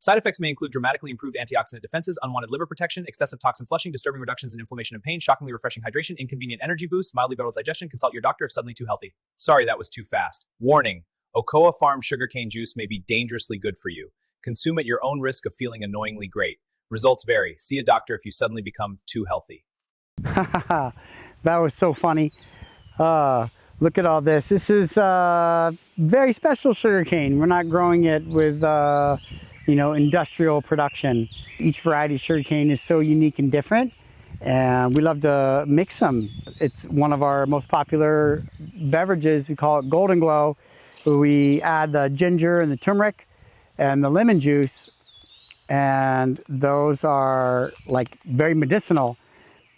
Side effects may include dramatically improved antioxidant defenses, unwanted liver protection, excessive toxin flushing, disturbing reductions in inflammation and pain, shockingly refreshing hydration, inconvenient energy boost, mildly better digestion. Consult your doctor if suddenly too healthy. Sorry, that was too fast. Warning: Oko'a Farms sugarcane juice may be dangerously good for you. Consume at your own risk of feeling annoyingly great. Results vary. See a doctor if you suddenly become too healthy. That was so funny. Look at all this. This is very special sugarcane. We're not growing it with industrial production. Each variety of sugarcane is so unique and different, and we love to mix them. It's one of our most popular beverages. We call it Golden Glow. We add the ginger and the turmeric and the lemon juice, and those are like very medicinal,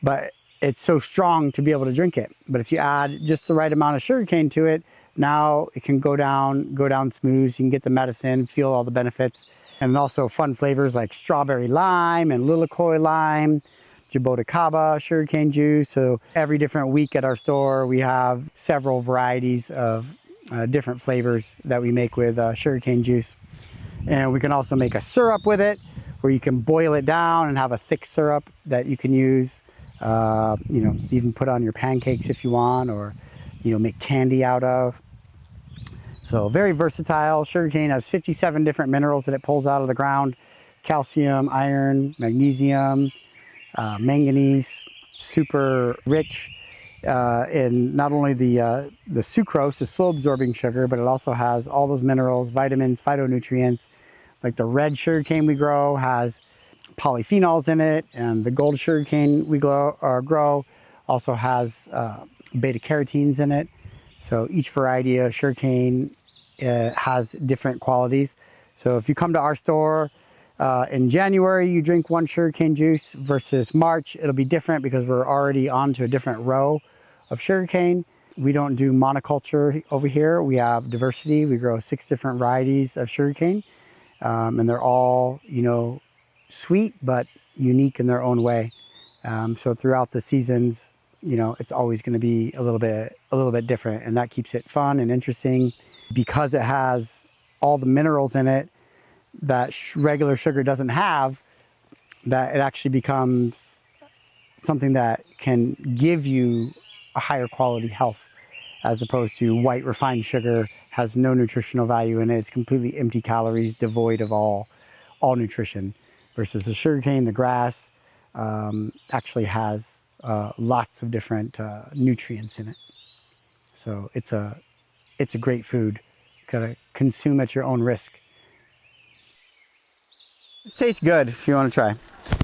but it's so strong to be able to drink it. But if you add just the right amount of sugarcane to it, now it can go down smooth. You can get the medicine, feel all the benefits. And also fun flavors like strawberry lime and lilikoi lime, jaboticaba sugarcane juice. So every different week at our store, we have several varieties of different flavors that we make with sugarcane juice. And we can also make a syrup with it, where you can boil it down and have a thick syrup that you can use. Even put on your pancakes if you want, or make candy out of. So very versatile. Sugarcane has 57 different minerals that it pulls out of the ground: calcium, iron, magnesium, manganese. Super rich in not only the sucrose, the slow absorbing sugar, but it also has all those minerals, vitamins, phytonutrients. Like the red sugarcane we grow has polyphenols in it, and the gold sugarcane we grow also has beta carotenes in it. So each variety of sugarcane has different qualities. So if you come to our store in January, you drink one sugarcane juice versus March, it'll be different because we're already on to a different row of sugarcane. We don't do monoculture over here. We have diversity. We grow 6 different varieties of sugarcane, and they're all, sweet but unique in their own way. So throughout the seasons, it's always going to be a little bit different, and that keeps it fun and interesting because it has all the minerals in it that regular sugar doesn't have. That it actually becomes something that can give you a higher quality health, as opposed to white refined sugar has no nutritional value in it. It's completely empty calories, devoid of all nutrition. Versus the sugarcane, the grass, actually has lots of different nutrients in it. So it's a great food. You gotta consume at your own risk. It tastes good if you want to try.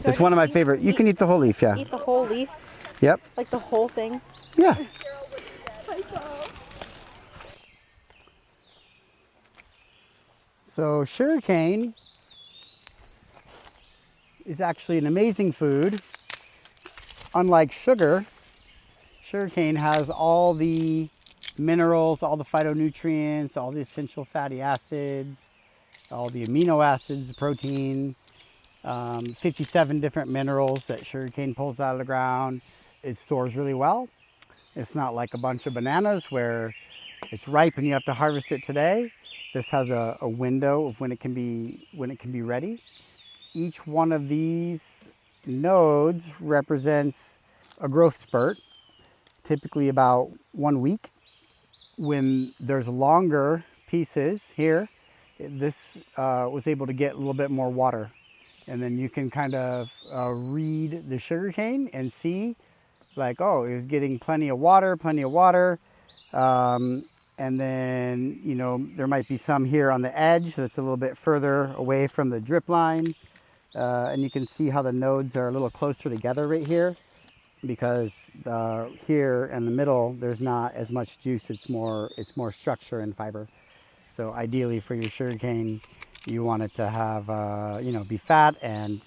It's one of my favorite. You can eat the whole leaf, yeah. Eat the whole leaf? Yep. Like the whole thing? Yeah. So sugarcane is actually an amazing food. Unlike sugar, sugarcane has all the minerals, all the phytonutrients, all the essential fatty acids, all the amino acids, protein, 57 different minerals that sugarcane pulls out of the ground. It stores really well. It's not like a bunch of bananas where it's ripe and you have to harvest it today. This has a window of when it can be ready. Each one of these nodes represents a growth spurt, typically about 1 week. When there's longer pieces here, this was able to get a little bit more water. And then you can kind of read the sugarcane and see like, oh, it was getting plenty of water. And then, there might be some here on the edge that's a little bit further away from the drip line. And you can see how the nodes are a little closer together right here, because here in the middle, there's not as much juice. It's more structure and fiber. So ideally for your sugarcane, you want it to have, be fat and,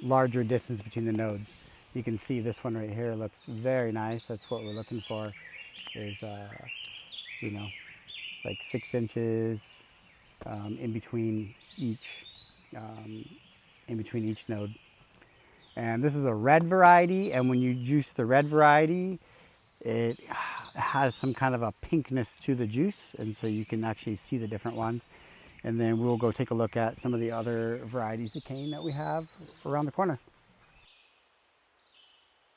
larger distance between the nodes. You can see this one right here looks very nice. That's what we're looking for, is, like 6 inches in between each node. And this is a red variety, and when you juice the red variety, it has some kind of a pinkness to the juice, and so you can actually see the different ones. and then we'll go take a look at some of the other varieties of cane that we have around the corner.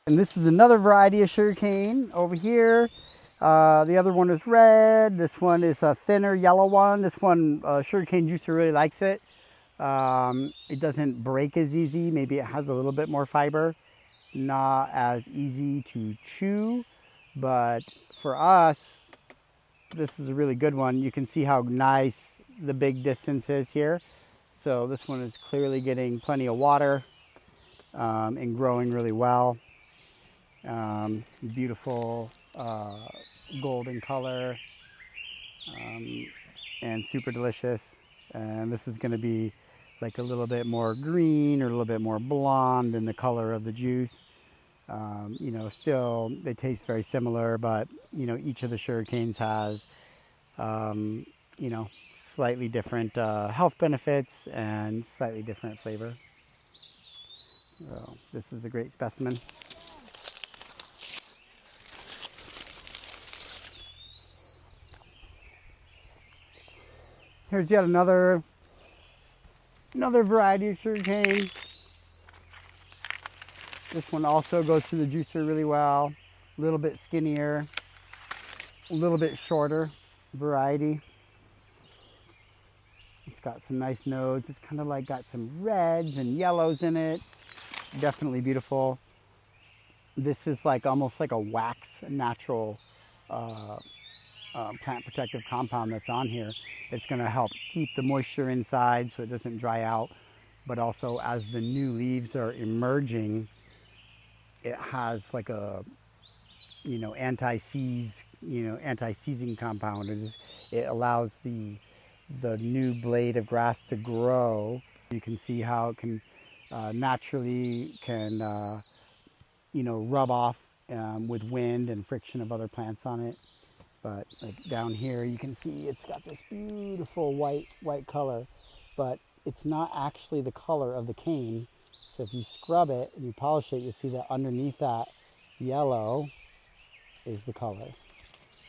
And this is another variety of sugarcane over here. The other one is red. This one is a thinner yellow one. This one, sugarcane juicer really likes it. It doesn't break as easy. Maybe it has a little bit more fiber. Not as easy to chew, but for us, this is a really good one. You can see how nice the big distance is here. So this one is clearly getting plenty of water and growing really well. Beautiful golden color and super delicious. And this is going to be like a little bit more green or a little bit more blonde in the color of the juice. You know, still they taste very similar, but you know, each of the sugarcanes has you know, slightly different health benefits and slightly different flavor. So this is a great specimen. Here's yet another variety of sugarcane. This one also goes through the juicer really well. A little bit skinnier, a little bit shorter variety. It's got some nice nodes. It's kind of like got some reds and yellows in it. Definitely beautiful. This is like almost like a wax, natural plant protective compound that's on here. It's going to help keep the moisture inside so it doesn't dry out, but also as the new leaves are emerging, it has like a, you know, anti-seize, you know, anti-seizing compound. It allows the new blade of grass to grow. You can see how it can naturally can you know, rub off with wind and friction of other plants on it. But like down here, you can see it's got this beautiful white color, but it's not actually the color of the cane. So if you scrub it and you polish it, you'll see that underneath that yellow is the color.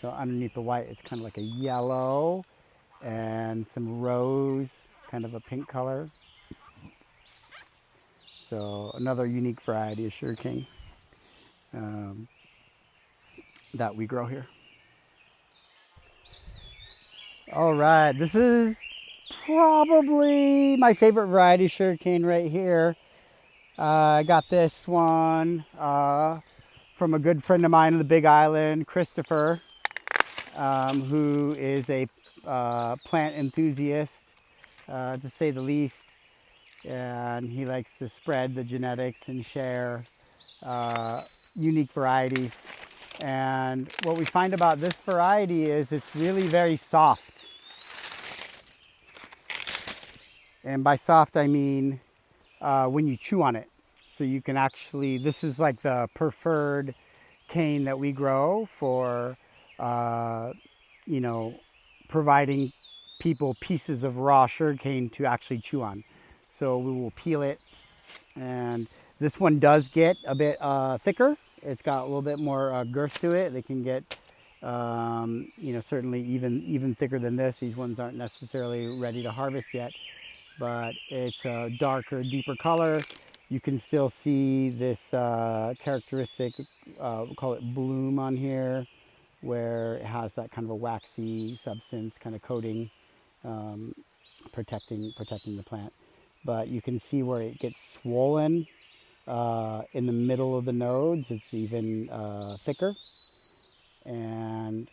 So underneath the white, it's kind of like a yellow and some rose, kind of a pink color. So another unique variety of sugarcane that we grow here. All right, this is probably my favorite variety of sugarcane right here. I got this one from a good friend of mine in the Big Island, Christopher, who is a plant enthusiast, to say the least. And he likes to spread the genetics and share unique varieties. And what we find about this variety is it's really very soft. And by soft, I mean when you chew on it. So you can actually, this is like the preferred cane that we grow for, you know, providing people pieces of raw sugarcane to actually chew on. So we will peel it, and this one does get a bit thicker. It's got a little bit more girth to it. They can get, you know, certainly even thicker than this. These ones aren't necessarily ready to harvest yet, but it's a darker, deeper color. You can still see this characteristic, we'll call it bloom on here, where it has that kind of a waxy substance kind of coating, protecting the plant. But you can see where it gets swollen in the middle of the nodes. It's even thicker. And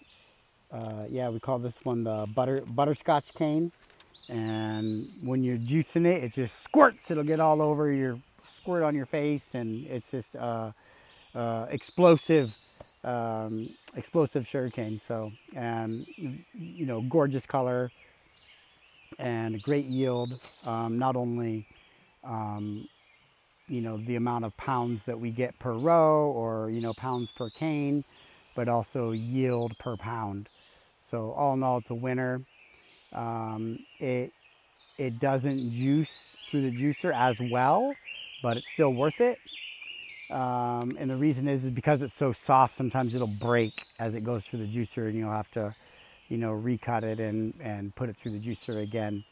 yeah, we call this one the butterscotch cane. And when you're juicing it, it just squirts. It'll get all over your, squirt on your face, and it's just explosive sugarcane. So, and you know, gorgeous color and great yield. Not only you know, the amount of pounds that we get per row, or you know, pounds per cane, but also yield per pound. So all in all, it's a winner. It doesn't juice through the juicer as well, but it's still worth it. And the reason is because it's so soft, sometimes it'll break as it goes through the juicer, and you'll have to, you know, recut it and put it through the juicer again.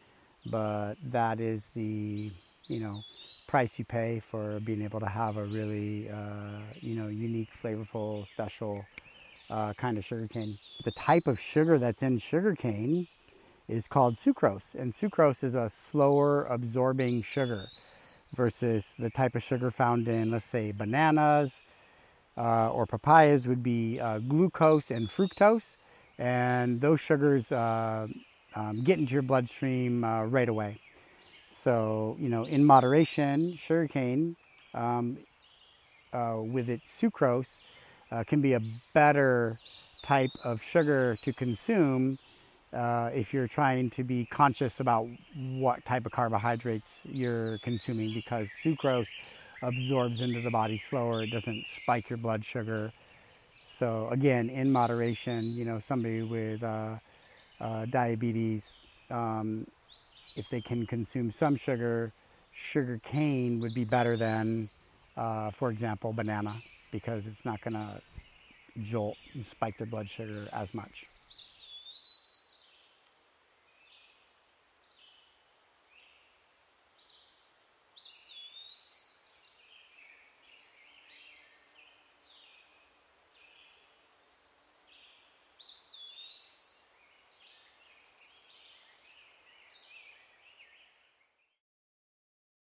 but that is the, price you pay for being able to have a really, unique, flavorful, special kind of sugarcane. The type of sugar that's in sugarcane is called sucrose, and sucrose is a slower absorbing sugar versus the type of sugar found in, let's say, bananas or papayas would be glucose and fructose, and those sugars get into your bloodstream right away. So, in moderation, sugarcane with its sucrose can be a better type of sugar to consume if you're trying to be conscious about what type of carbohydrates you're consuming, because sucrose absorbs into the body slower. It doesn't spike your blood sugar. So again, in moderation, somebody with diabetes, if they can consume some sugar, sugar cane would be better than, for example, banana, because it's not going to jolt and spike their blood sugar as much.